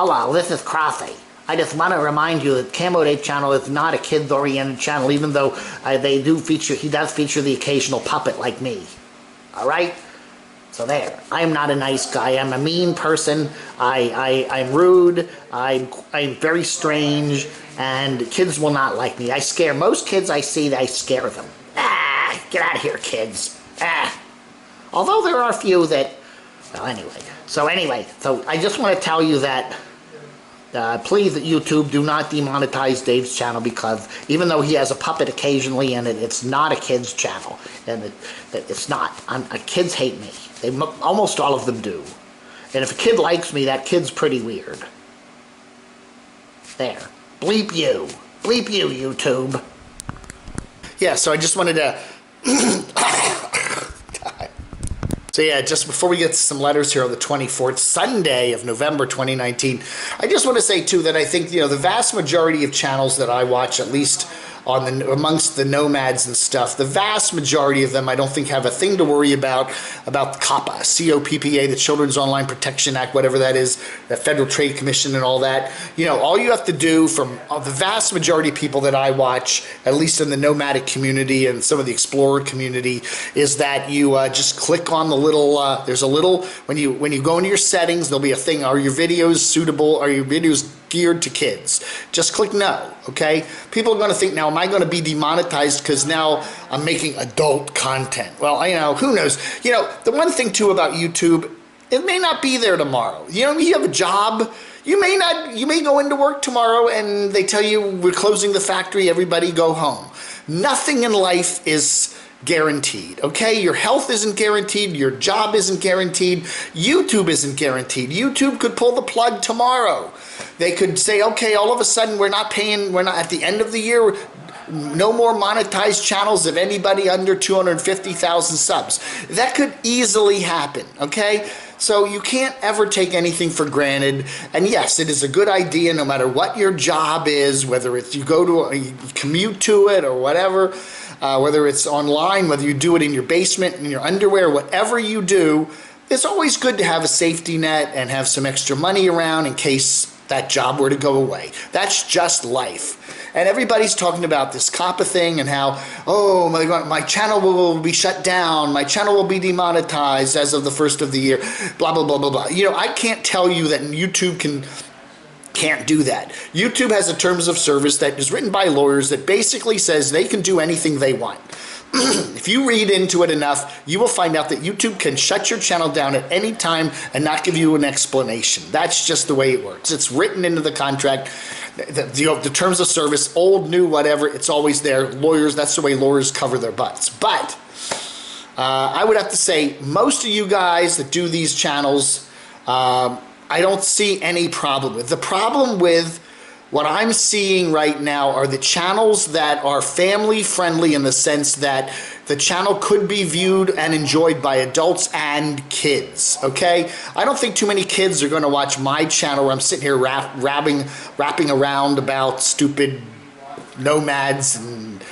Hello, this is Crossy. I just want to remind you that Camodave channel is not a kids-oriented channel, even though he does feature the occasional puppet like me. Alright? So there. I'm not a nice guy. I'm a mean person. I'm rude. I'm very strange. And kids will not like me. I scare most kids I see, I scare them. Get out of here, kids. Although there are a few that... Well, anyway. So I just want to tell you that please, YouTube, do not demonetize Dave's channel, because even though he has a puppet occasionally in it, it's not a kid's channel. And it's not. Kids hate me. Almost all of them do. And if a kid likes me, that kid's pretty weird. There. Bleep you. Bleep you, YouTube. Yeah, so I just wanted to... So yeah, just before we get to some letters here on the 24th, Sunday of November 2019, I just want to say too that I think, the vast majority of channels that I watch, at least amongst the nomads and stuff, the vast majority of them I don't think have a thing to worry about COPPA, COPPA, the Children's Online Protection Act, whatever that is, the Federal Trade Commission and all that. All you have to do, from the vast majority of people that I watch, at least in the nomadic community and some of the explorer community, is that you just click on the little, there's a little, when you go into your settings, there'll be a thing, are your videos suitable, are your videos geared to kids? Just click no, okay? People are going to think, now, am I going to be demonetized because now I'm making adult content? Well, who knows? The one thing too about YouTube, it may not be there tomorrow. You have a job. You may go into work tomorrow and they tell you, we're closing the factory, everybody go home. Nothing in life is guaranteed, okay? Your health isn't guaranteed, your job isn't guaranteed, YouTube isn't guaranteed. YouTube could pull the plug tomorrow. They could say, okay, all of a sudden we're not at the end of the year, no more monetized channels of anybody under 250,000 subs. That could easily happen, okay? So you can't ever take anything for granted. And yes, it is a good idea, no matter what your job is, whether it's you commute to it or whatever, whether it's online, whether you do it in your basement, in your underwear, whatever you do, it's always good to have a safety net and have some extra money around in case that job were to go away. That's just life. And everybody's talking about this COPPA thing and how, oh my God, my channel will be shut down, my channel will be demonetized as of the first of the year, blah, blah, blah, blah, blah. I can't tell you that YouTube can't do that. YouTube has a terms of service that is written by lawyers that basically says they can do anything they want. If you read into it enough, you will find out that YouTube can shut your channel down at any time and not give you an explanation. That's just the way it works. It's written into the contract. The terms of service, old, new, whatever, it's always there. Lawyers, that's the way lawyers cover their butts. But I would have to say, most of you guys that do these channels, I don't see any problem with. The problem with what I'm seeing right now are the channels that are family friendly, in the sense that the channel could be viewed and enjoyed by adults and kids, okay? I don't think too many kids are going to watch my channel where I'm sitting here rapping around about stupid nomads and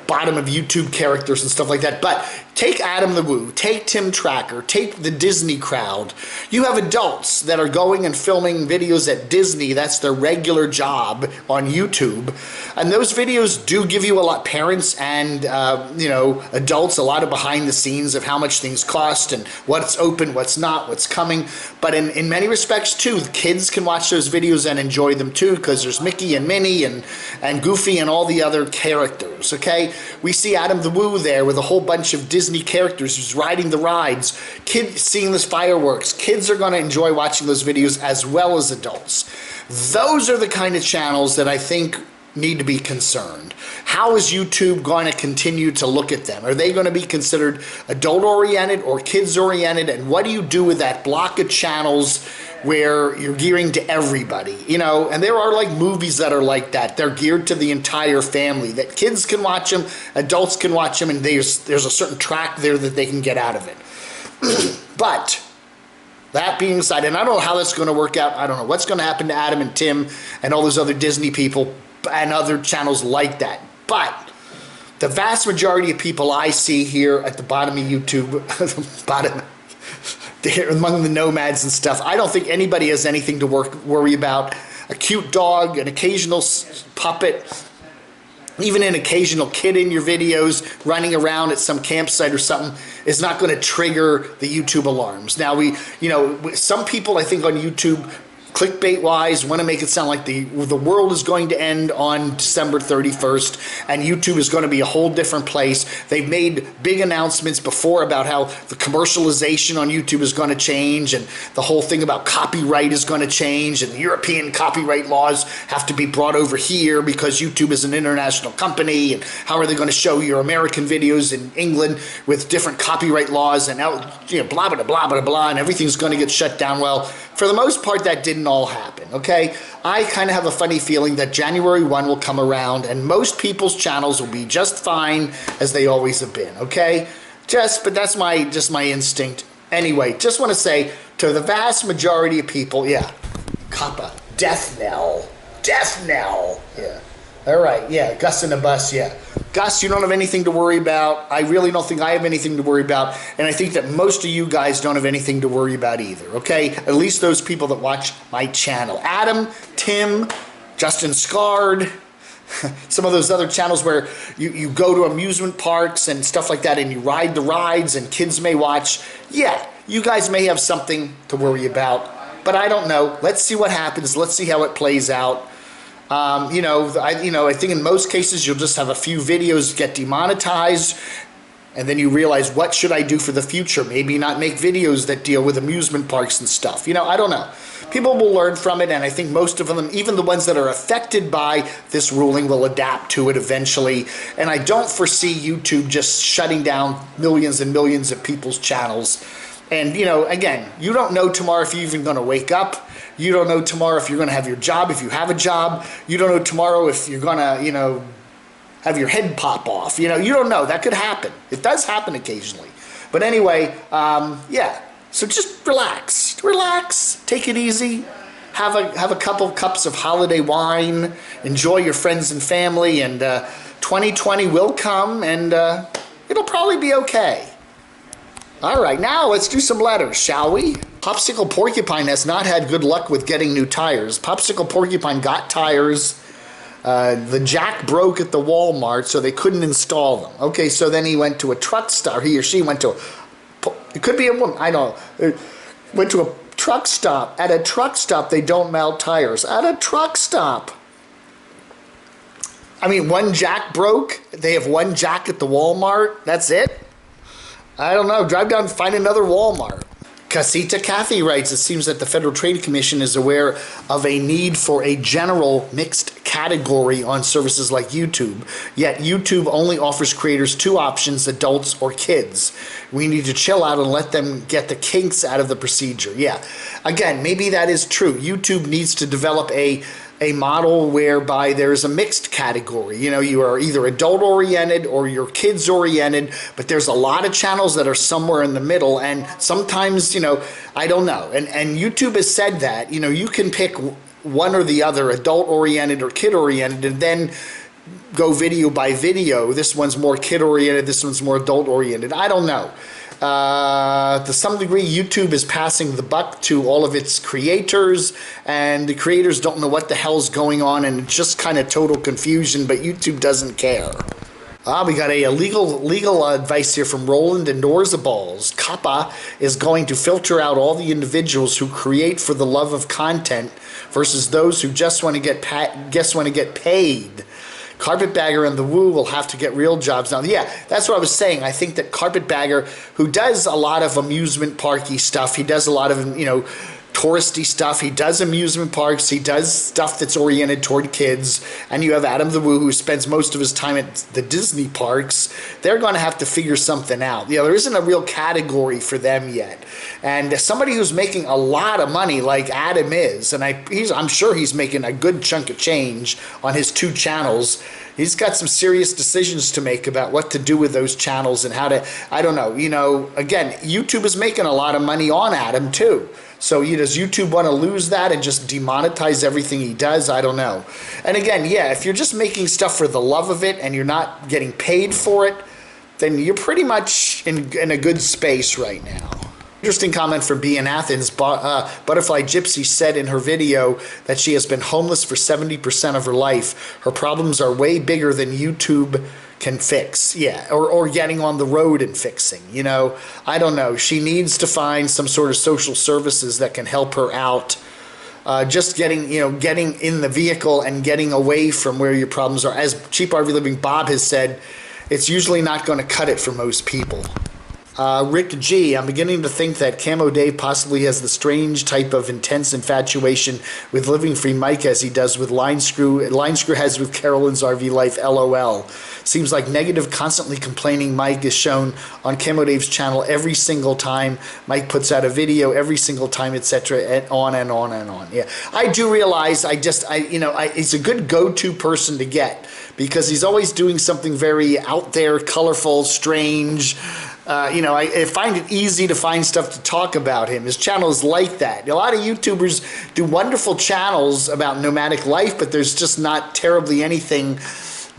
bottom of YouTube characters and stuff like that. But take Adam the Woo, take Tim Tracker, take the Disney crowd. You have adults that are going and filming videos at Disney. That's their regular job on YouTube. And those videos do give you a lot, parents and, adults, a lot of behind the scenes of how much things cost and what's open, what's not, what's coming. But in many respects, too, the kids can watch those videos and enjoy them, too, because there's Mickey and Minnie and Goofy and all the other characters, okay? We see Adam the Woo there with a whole bunch of Disney characters who's riding the rides, kids seeing the fireworks. Kids are going to enjoy watching those videos as well as adults. Those are the kind of channels that I think need to be concerned. How is YouTube going to continue to look at them? Are they going to be considered adult-oriented or kids-oriented? And what do you do with that block of channels where you're gearing to everybody? And there are like movies that are like that. They're geared to the entire family, that kids can watch them, adults can watch them, and there's a certain track there that they can get out of it. But that being said, and I don't know how that's going to work out. I don't know what's going to happen to Adam and Tim and all those other Disney people and other channels like that. But the vast majority of people I see here at the bottom of YouTube, among the nomads and stuff. I don't think anybody has anything to worry about. A cute dog, an occasional puppet, even an occasional kid in your videos running around at some campsite or something is not going to trigger the YouTube alarms. Now some people I think on YouTube, clickbait wise, want to make it sound like the world is going to end on December 31st and YouTube is going to be a whole different place. They've made big announcements before about how the commercialization on YouTube is going to change, and the whole thing about copyright is going to change, and the European copyright laws have to be brought over here because YouTube is an international company, and how are they going to show your American videos in England with different copyright laws, and blah blah blah blah blah, and everything's going to get shut down. Well, for the most part, that didn't all happen, okay? I kind of have a funny feeling that January 1 will come around and most people's channels will be just fine as they always have been, okay? But that's just my instinct. Anyway, just want to say to the vast majority of people, yeah, COPPA, death knell, yeah. All right, yeah, Gus in the bus, yeah. Gus, you don't have anything to worry about. I really don't think I have anything to worry about. And I think that most of you guys don't have anything to worry about either, okay? At least those people that watch my channel. Adam, Tim, Justin Scard, some of those other channels where you go to amusement parks and stuff like that and you ride the rides and kids may watch. Yeah, you guys may have something to worry about. But I don't know. Let's see what happens. Let's see how it plays out. I think in most cases you'll just have a few videos get demonetized, and then you realize, what should I do for the future? Maybe not make videos that deal with amusement parks and stuff. I don't know. People will learn from it, and I think most of them, even the ones that are affected by this ruling, will adapt to it eventually. And I don't foresee YouTube just shutting down millions and millions of people's channels. And, again, you don't know tomorrow if you're even going to wake up. You don't know tomorrow if you're going to have your job, if you have a job. You don't know tomorrow if you're going to, have your head pop off. You don't know. That could happen. It does happen occasionally. But anyway, yeah. So just relax. Take it easy. Have a couple cups of holiday wine. Enjoy your friends and family. And 2020 will come, and it'll probably be okay. All right, now let's do some letters, shall we? Popsicle Porcupine has not had good luck with getting new tires. Popsicle Porcupine got tires. The jack broke at the Walmart, so they couldn't install them. Okay, so then he went to a truck stop. He or she went to it could be a woman, I don't know. Went to a truck stop. At a truck stop, they don't melt tires. At a truck stop. I mean, one jack broke. They have one jack at the Walmart. That's it? I don't know. Drive down and find another Walmart. Casita Kathy writes, it seems that the Federal Trade Commission is aware of a need for a general mixed category on services like YouTube. Yet YouTube only offers creators two options, adults or kids. We need to chill out and let them get the kinks out of the procedure. Yeah. Again, maybe that is true. YouTube needs to develop a model whereby there's a mixed category. You are either adult-oriented or you're kids-oriented, but there's a lot of channels that are somewhere in the middle, and sometimes, I don't know. And YouTube has said that, you can pick one or the other, adult-oriented or kid-oriented, and then go video by video. This one's more kid-oriented, this one's more adult-oriented. I don't know. To some degree, YouTube is passing the buck to all of its creators, and the creators don't know what the hell's going on, and it's just kind of total confusion, but YouTube doesn't care. We got a legal advice here from Roland and Norzaballs. COPPA is going to filter out all the individuals who create for the love of content versus those who just want to get paid. Carpetbagger and the Woo will have to get real jobs now. Yeah, that's what I was saying. I think that Carpetbagger, who does a lot of amusement parky stuff, he does a lot of, touristy stuff, he does amusement parks, he does stuff that's oriented toward kids, and you have Adam the Woo, who spends most of his time at the Disney parks. They're going to have to figure something out. There isn't a real category for them yet. And somebody who's making a lot of money like Adam is, and I'm sure he's making a good chunk of change on his two channels, he's got some serious decisions to make about what to do with those channels and how to, I don't know, again, YouTube is making a lot of money on Adam too. So does YouTube want to lose that and just demonetize everything he does? I don't know. And again, yeah, if you're just making stuff for the love of it and you're not getting paid for it, then you're pretty much in a good space right now. Interesting comment from B in Athens. Butterfly Gypsy said in her video that she has been homeless for 70% of her life. Her problems are way bigger than YouTube can fix. Yeah, or getting on the road and fixing. You know, I don't know. She needs to find some sort of social services that can help her out. Just getting in the vehicle and getting away from where your problems are. As Cheap RV Living Bob has said, it's usually not going to cut it for most people. Rick G, I'm beginning to think that Camo Dave possibly has the strange type of intense infatuation with Living Free Mike as he does with Line Screw has with Carolyn's RV Life, LOL. Seems like negative, constantly complaining Mike is shown on Camo Dave's channel every single time Mike puts out a video, every single time, etc., and on and on and on. Yeah, I do realize he's a good go-to person to get because he's always doing something very out there, colorful, strange. I find it easy to find stuff to talk about him. His channel is like that. A lot of YouTubers do wonderful channels about nomadic life, but there's just not terribly anything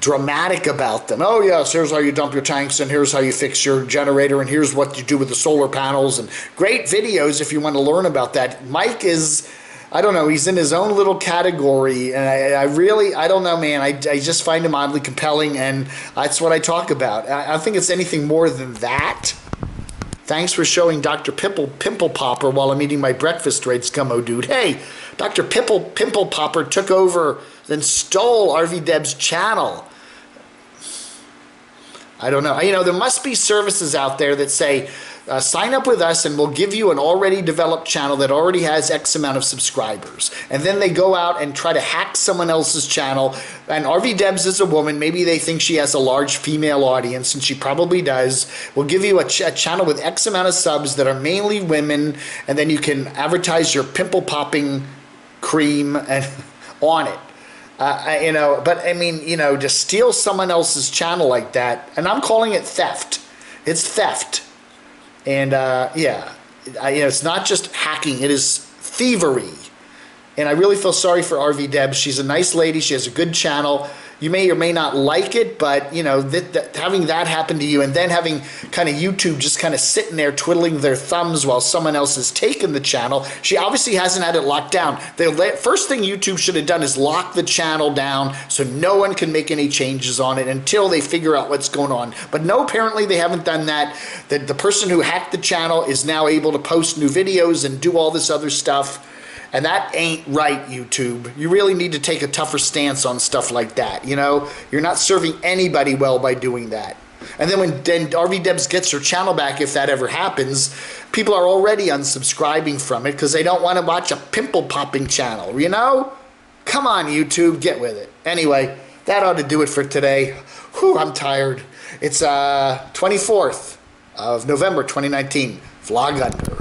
dramatic about them. Oh yes, here's how you dump your tanks, and here's how you fix your generator, and here's what you do with the solar panels, and great videos if you want to learn about that. Mike is, I don't know, he's in his own little category, and I don't know, man. I just find him oddly compelling, and that's what I talk about. I don't think it's anything more than that. Thanks for showing Dr. Pimple Popper while I'm eating my breakfast, writes Camo Dude. Hey, Dr. Pimple Popper took over, then stole RV Deb's channel. I don't know. There must be services out there that say, sign up with us and we'll give you an already developed channel that already has X amount of subscribers. And then they go out and try to hack someone else's channel. And RV Debs is a woman. Maybe they think she has a large female audience, and she probably does. We'll give you a channel with X amount of subs that are mainly women, and then you can advertise your pimple popping cream and on it. To steal someone else's channel like that, and I'm calling it theft. It's theft. And it's not just hacking, it is thievery. And I really feel sorry for RV Deb. She's a nice lady, she has a good channel. You may or may not like it, but having that happen to you, and then having kind of YouTube just kind of sitting there twiddling their thumbs while someone else has taken the channel. She obviously hasn't had it locked down. The first thing YouTube should have done is lock the channel down so no one can make any changes on it until they figure out what's going on. But no, apparently they haven't done that. The person who hacked the channel is now able to post new videos and do all this other stuff. And that ain't right, YouTube. You really need to take a tougher stance on stuff like that, You're not serving anybody well by doing that. And then when RV Debs gets her channel back, if that ever happens, people are already unsubscribing from it because they don't want to watch a pimple-popping channel, Come on, YouTube, get with it. Anyway, that ought to do it for today. Whew, I'm tired. It's 24th of November, 2019. Vlog under.